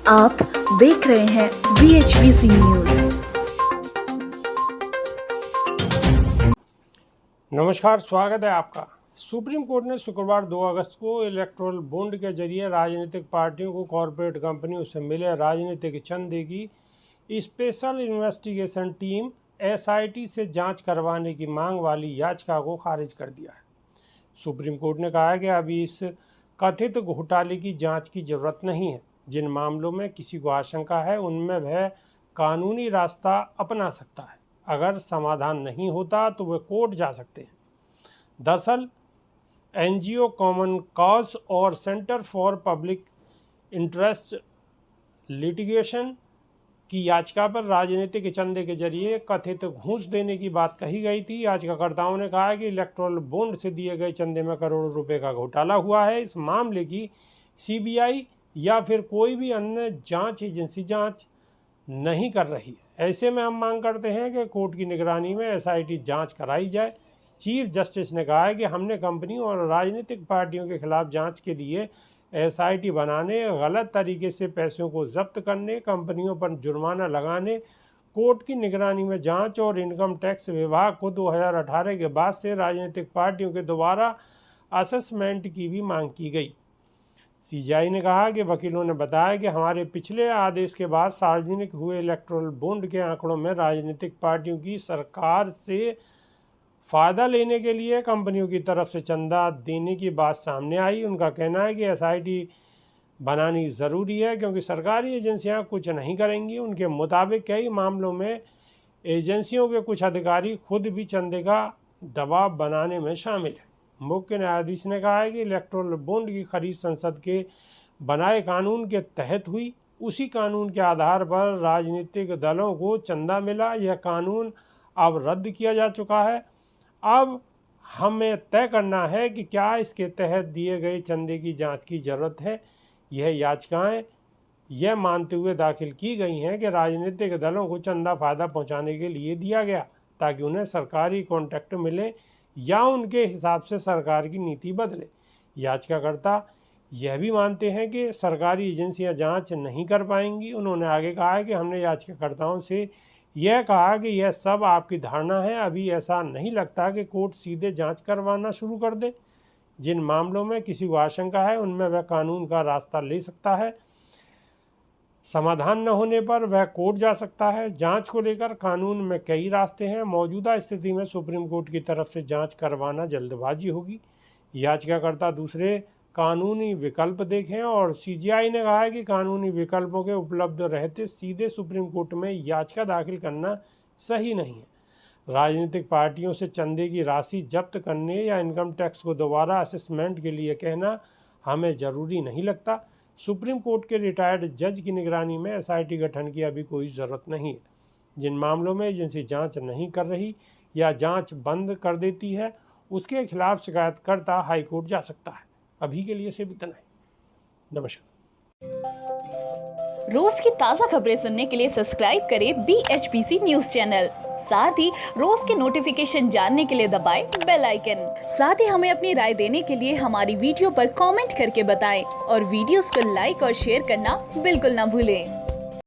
आप देख रहे हैं VHVC न्यूज। नमस्कार, स्वागत है आपका। सुप्रीम कोर्ट ने शुक्रवार 2 अगस्त को इलेक्टोरल बॉन्ड के जरिए राजनीतिक पार्टियों को कॉरपोरेट कंपनियों से मिले राजनीतिक चंदे की स्पेशल इन्वेस्टिगेशन टीम SIT से जांच करवाने की मांग वाली याचिका को खारिज कर दिया है। सुप्रीम कोर्ट ने कहा है कि अभी इस कथित घोटाले की जांच की जरूरत नहीं है। जिन मामलों में किसी को आशंका है उनमें वह कानूनी रास्ता अपना सकता है। अगर समाधान नहीं होता तो वे कोर्ट जा सकते हैं। दरअसल NGO कॉमन कॉज और centre for public interest litigation की याचिका पर राजनीतिक चंदे के जरिए कथित घूस देने की बात कही गई थी। याचिकाकर्ताओं ने कहा है कि इलेक्टोरल बॉन्ड से दिए गए चंदे में करोड़ों रुपए का घोटाला हुआ है। इस मामले की CBI या फिर कोई भी अन्य जांच एजेंसी जांच नहीं कर रही है। ऐसे में हम मांग करते हैं कि कोर्ट की निगरानी में SIT जांच कराई जाए। चीफ जस्टिस ने कहा है कि हमने कंपनियों और राजनीतिक पार्टियों के खिलाफ जांच के लिए SIT बनाने, गलत तरीके से पैसों को जब्त करने, कंपनियों पर जुर्माना लगाने, कोर्ट की निगरानी में जांच और इनकम टैक्स विभाग को 2018 के बाद से राजनीतिक पार्टियों के दोबारा असेसमेंट की भी मांग की गई। CJI ने कहा कि वकीलों ने बताया कि हमारे पिछले आदेश के बाद सार्वजनिक हुए इलेक्टोरल बॉन्ड के आंकड़ों में राजनीतिक पार्टियों की सरकार से फ़ायदा लेने के लिए कंपनियों की तरफ से चंदा देने की बात सामने आई। उनका कहना है कि SIT बनानी ज़रूरी है क्योंकि सरकारी एजेंसियां कुछ नहीं करेंगी। उनके मुताबिक कई मामलों में एजेंसियों के कुछ अधिकारी खुद भी चंदे का दबाव बनाने में शामिल है। मुख्य न्यायाधीश ने कहा है कि इलेक्टोरल बॉन्ड की खरीद संसद के बनाए कानून के तहत हुई। उसी कानून के आधार पर राजनीतिक दलों को चंदा मिला। यह कानून अब रद्द किया जा चुका है। अब हमें तय करना है कि क्या इसके तहत दिए गए चंदे की जांच की ज़रूरत है। यह याचिकाएं यह मानते हुए दाखिल की गई हैं कि राजनीतिक दलों को चंदा फ़ायदा पहुंचाने के लिए दिया गया ताकि उन्हें सरकारी कॉन्ट्रैक्ट मिले या उनके हिसाब से सरकार की नीति बदले। याचिकाकर्ता यह भी मानते हैं कि सरकारी एजेंसियां जांच नहीं कर पाएंगी। उन्होंने आगे कहा है कि हमने याचिकाकर्ताओं से यह कहा कि यह सब आपकी धारणा है। अभी ऐसा नहीं लगता कि कोर्ट सीधे जांच करवाना शुरू कर दे। जिन मामलों में किसी को आशंका है उनमें वह कानून का रास्ता ले सकता है। समाधान न होने पर वह कोर्ट जा सकता है। जांच को लेकर कानून में कई रास्ते हैं। मौजूदा स्थिति में सुप्रीम कोर्ट की तरफ से जांच करवाना जल्दबाजी होगी। याचिकाकर्ता दूसरे कानूनी विकल्प देखें और CJI ने कहा है कि कानूनी विकल्पों के उपलब्ध रहते सीधे सुप्रीम कोर्ट में याचिका दाखिल करना सही नहीं है। राजनीतिक पार्टियों से चंदे की राशि जब्त करने या इनकम टैक्स को दोबारा असेसमेंट के लिए कहना हमें ज़रूरी नहीं लगता। सुप्रीम कोर्ट के रिटायर्ड जज की निगरानी में SIT गठन की अभी कोई ज़रूरत नहीं है। जिन मामलों में एजेंसी जांच नहीं कर रही या जांच बंद कर देती है उसके खिलाफ शिकायतकर्ता हाईकोर्ट जा सकता है। अभी के लिए सिर्फ इतना ही। नमस्कार। रोज की ताज़ा खबरें सुनने के लिए सब्सक्राइब करें BHPC न्यूज चैनल। साथ ही रोज के नोटिफिकेशन जानने के लिए दबाएं बेल आइकन। साथ ही हमें अपनी राय देने के लिए हमारी वीडियो पर कमेंट करके बताएं और वीडियोस को लाइक और शेयर करना बिल्कुल ना भूलें।